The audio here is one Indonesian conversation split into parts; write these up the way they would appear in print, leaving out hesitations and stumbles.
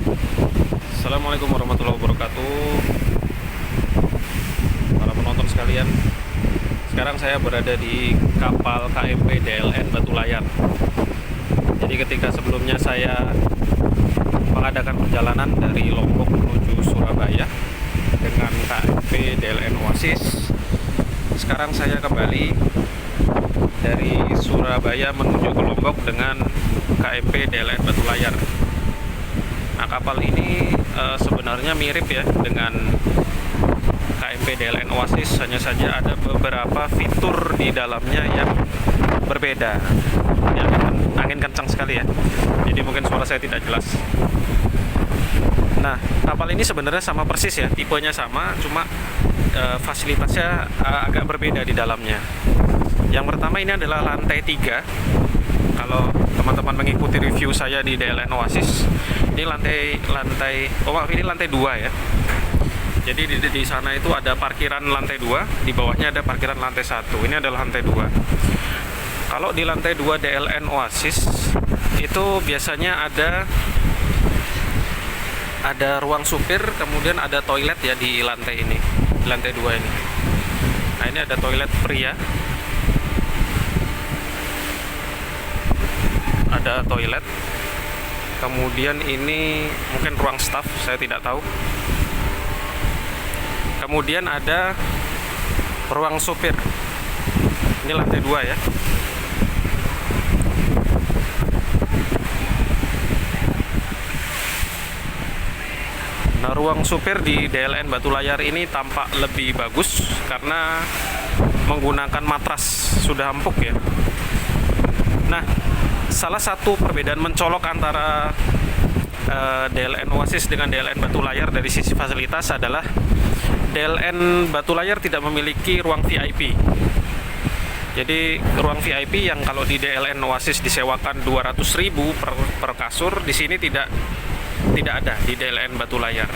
Assalamualaikum warahmatullahi wabarakatuh, para penonton sekalian. Sekarang saya berada di kapal KMP DLN Batu Layar. Jadi ketika sebelumnya saya mengadakan perjalanan dari Lombok menuju Surabaya dengan KMP DLN Oasis, sekarang saya kembali dari Surabaya menuju ke Lombok dengan KMP DLN Batu Layar. Nah, kapal ini sebenarnya mirip ya dengan KMP DLN Oasis, hanya saja ada beberapa fitur di dalamnya yang berbeda. Ini angin kencang sekali ya, jadi mungkin suara saya tidak jelas. Nah, kapal ini sebenarnya sama persis ya, tipenya sama, cuma fasilitasnya agak berbeda di dalamnya. Yang pertama, ini adalah lantai 3. Kalau teman-teman mengikuti review saya di DLN Oasis, ini lantai 2 ya. Jadi di sana itu ada parkiran lantai 2, di bawahnya ada parkiran lantai 1. Ini adalah lantai 2. Kalau di lantai 2 DLN Oasis itu biasanya ada ruang supir, kemudian ada toilet ya di lantai ini, di lantai 2 ini. Nah, ini ada toilet pria. Ada toilet, kemudian ini mungkin ruang staff, saya tidak tahu. Kemudian ada ruang supir, ini lantai 2 ya. Nah, ruang supir di DLN Batu Layar ini tampak lebih bagus karena menggunakan matras, sudah empuk ya. Nah, salah satu perbedaan mencolok antara DLN Oasis dengan DLN Batu Layar dari sisi fasilitas adalah DLN Batu Layar tidak memiliki ruang VIP. Jadi ruang VIP yang kalau di DLN Oasis disewakan 200.000 per kasur, di sini tidak ada di DLN Batu Layar.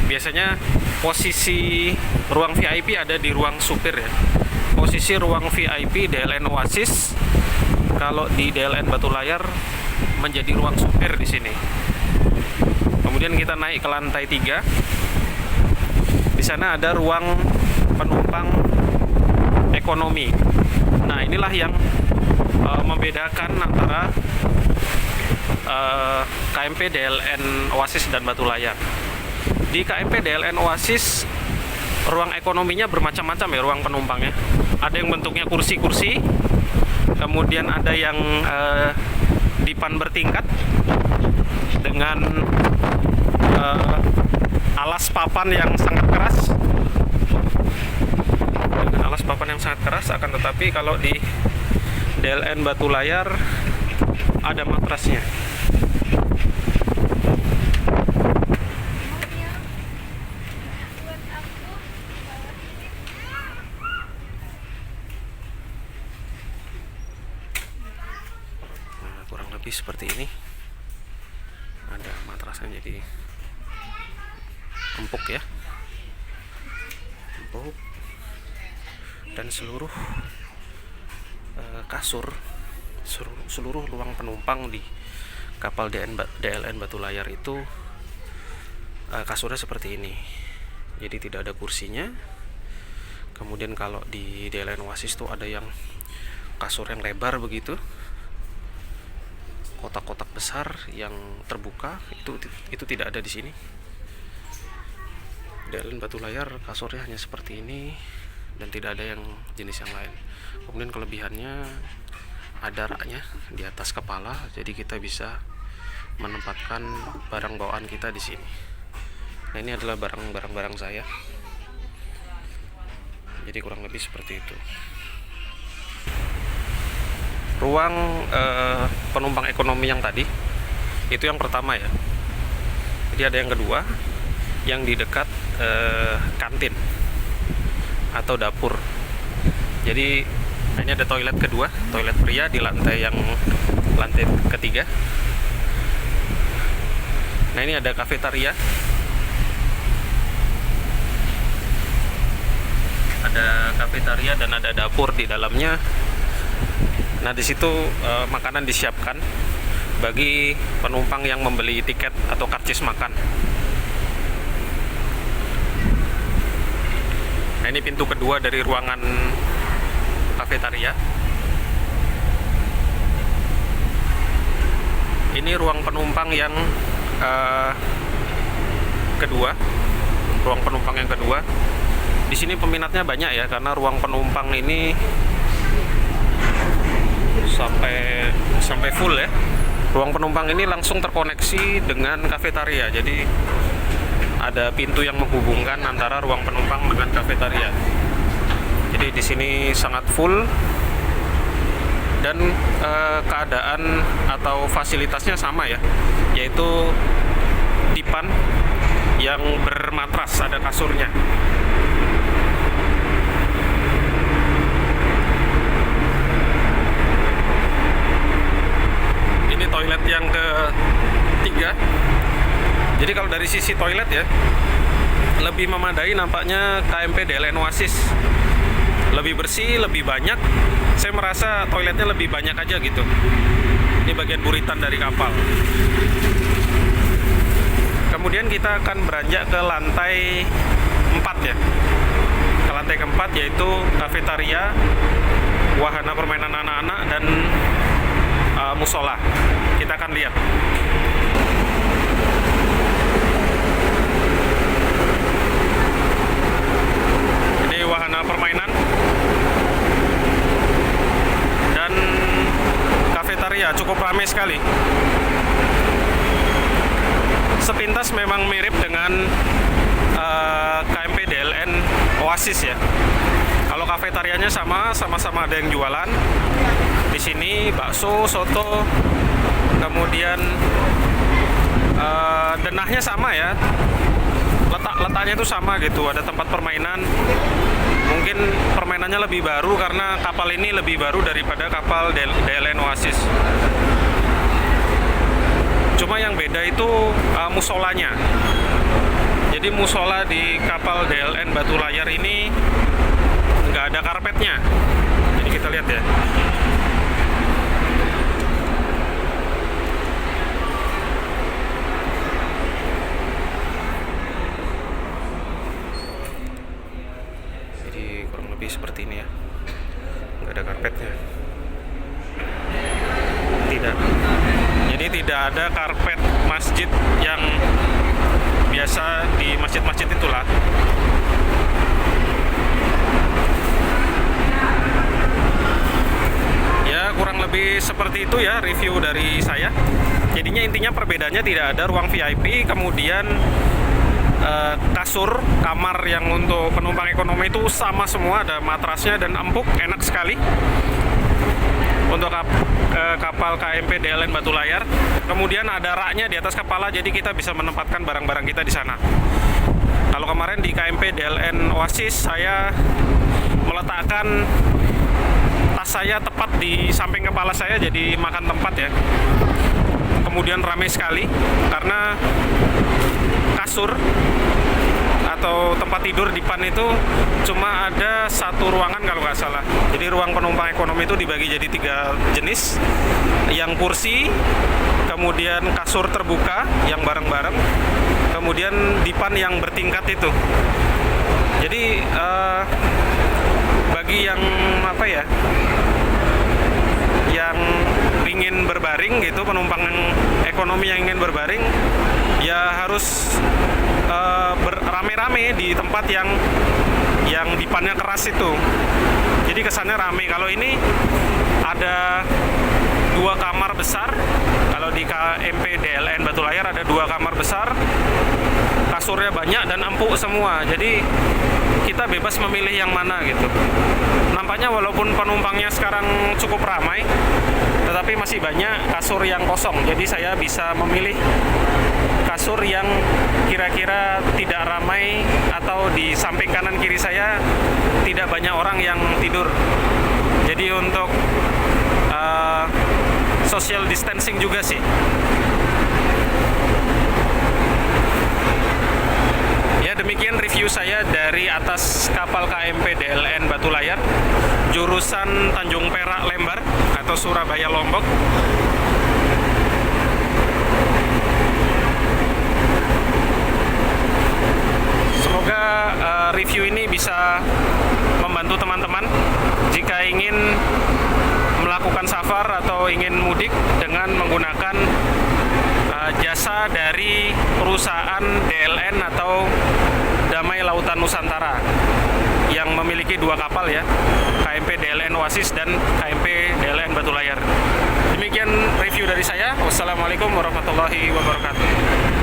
Biasanya posisi ruang VIP ada di ruang supir ya. Posisi ruang VIP DLN Oasis kalau di DLN Batu Layar menjadi ruang supir di sini. Kemudian kita naik ke lantai 3. Di sana ada ruang penumpang ekonomi. Nah, inilah yang membedakan antara KMP DLN Oasis dan Batu Layar. Di KMP DLN Oasis ruang ekonominya bermacam-macam ya, ruang penumpangnya. Ada yang bentuknya kursi-kursi, kemudian ada yang dipan bertingkat dengan alas papan yang sangat keras. Akan tetapi kalau di DLN Batu Layar ada matrasnya. Nah, kurang lebih seperti ini. Ada matrasnya, jadi empuk ya, empuk. Dan seluruh kasur, seluruh ruang penumpang di kapal DLN Batu Layar itu kasurnya seperti ini. Jadi tidak ada kursinya. Kemudian kalau di DLN Oasis tuh ada yang kasur yang lebar begitu, kotak-kotak besar yang terbuka, itu tidak ada di sini. DLN Batu Layar kasurnya hanya seperti ini dan tidak ada yang jenis yang lain. Kemudian kelebihannya ada raknya di atas kepala, jadi kita bisa menempatkan barang bawaan kita di sini. Nah, ini adalah barang saya. Jadi kurang lebih seperti itu. Ruang penumpang ekonomi yang tadi itu yang pertama ya. Jadi ada yang kedua yang di dekat kantin atau dapur. Jadi ini ada toilet kedua, toilet pria di lantai ketiga. Nah, ini ada kafetaria, dan ada dapur di dalamnya. Nah, di situ makanan disiapkan. bagi penumpang yang membeli tiket atau karcis makan. Nah, ini pintu kedua dari ruangan kafetaria. Ini ruang penumpang yang kedua. Ruang penumpang yang kedua. Di sini peminatnya banyak ya, karena ruang penumpang ini sampai full ya. Ruang penumpang ini langsung terkoneksi dengan kafetaria. Jadi ada pintu yang menghubungkan antara ruang penumpang dengan kafetaria. Jadi di sini sangat full dan keadaan atau fasilitasnya sama ya, yaitu dipan yang bermatras, ada kasurnya. Ini toilet yang ketiga. Jadi kalau dari sisi toilet ya, lebih memadai nampaknya KMP DLN Oasis. Lebih bersih, lebih banyak. Saya merasa toiletnya lebih banyak aja gitu. Ini bagian buritan dari kapal. Kemudian kita akan beranjak ke lantai 4 ya. Ke lantai keempat, yaitu kafetaria, wahana permainan anak-anak, dan musola. Kita akan lihat. Ini wahana permainan dan kafetaria, cukup ramai sekali. Sepintas memang mirip dengan KMP DLN Oasis ya. Kalau kafetarianya sama-sama ada yang jualan. Di sini bakso, soto, kemudian denahnya sama ya. Letaknya itu sama gitu. Ada tempat permainan. Mungkin permainannya lebih baru karena kapal ini lebih baru daripada kapal DLN Oasis. Cuma yang beda itu musolanya. Jadi musola di kapal DLN Batu Layar ini nggak ada karpetnya. Jadi kita lihat ya. Jadi kurang lebih seperti ini ya. Nggak ada karpetnya. Tidak. Jadi tidak ada karpet masjid yang biasa di masjid-masjid itulah. Ya kurang lebih seperti itu ya review dari saya. Jadinya intinya perbedaannya tidak ada ruang VIP, kemudian kasur kamar yang untuk penumpang ekonomi itu sama semua, ada matrasnya dan empuk, enak sekali. Untuk kapal KMP DLN Batu Layar. Kemudian ada raknya di atas kepala, jadi kita bisa menempatkan barang-barang kita di sana. Kalau kemarin di KMP DLN Oasis, saya meletakkan tas saya tepat di samping kepala saya, jadi makan tempat ya. Kemudian ramai sekali karena kasur atau tempat tidur di PAN itu cuma ada satu ruangan kalau nggak salah. Jadi ruang penumpang ekonomi itu dibagi jadi 3 jenis, yang kursi, kemudian kasur terbuka yang bareng-bareng, kemudian dipan yang bertingkat itu. Jadi bagi yang yang ingin berbaring gitu, penumpang ekonomi yang ingin berbaring ya harus rame-rame di tempat yang dipannya keras itu. Jadi kesannya rame. Kalau ini ada 2 kamar besar. Kalau di KMP DLN Batu Layar ada 2 kamar besar, kasurnya banyak dan empuk semua. Jadi kita bebas memilih yang mana gitu. Nampaknya walaupun penumpangnya sekarang cukup ramai, tetapi masih banyak kasur yang kosong. Jadi saya bisa memilih kasur yang kira-kira tidak ramai atau di samping kanan kiri saya tidak banyak orang yang tidur. Jadi untuk social distancing juga sih. Ya, demikian review saya dari atas kapal KMP DLN Batu Layar jurusan Tanjung Perak Lembar atau Surabaya Lombok. melakukan safar atau ingin mudik dengan menggunakan jasa dari perusahaan DLN atau Damai Lautan Nusantara yang memiliki 2 kapal ya, KMP DLN Oasis dan KMP DLN Batu Layar. Demikian review dari saya. Wassalamualaikum warahmatullahi wabarakatuh.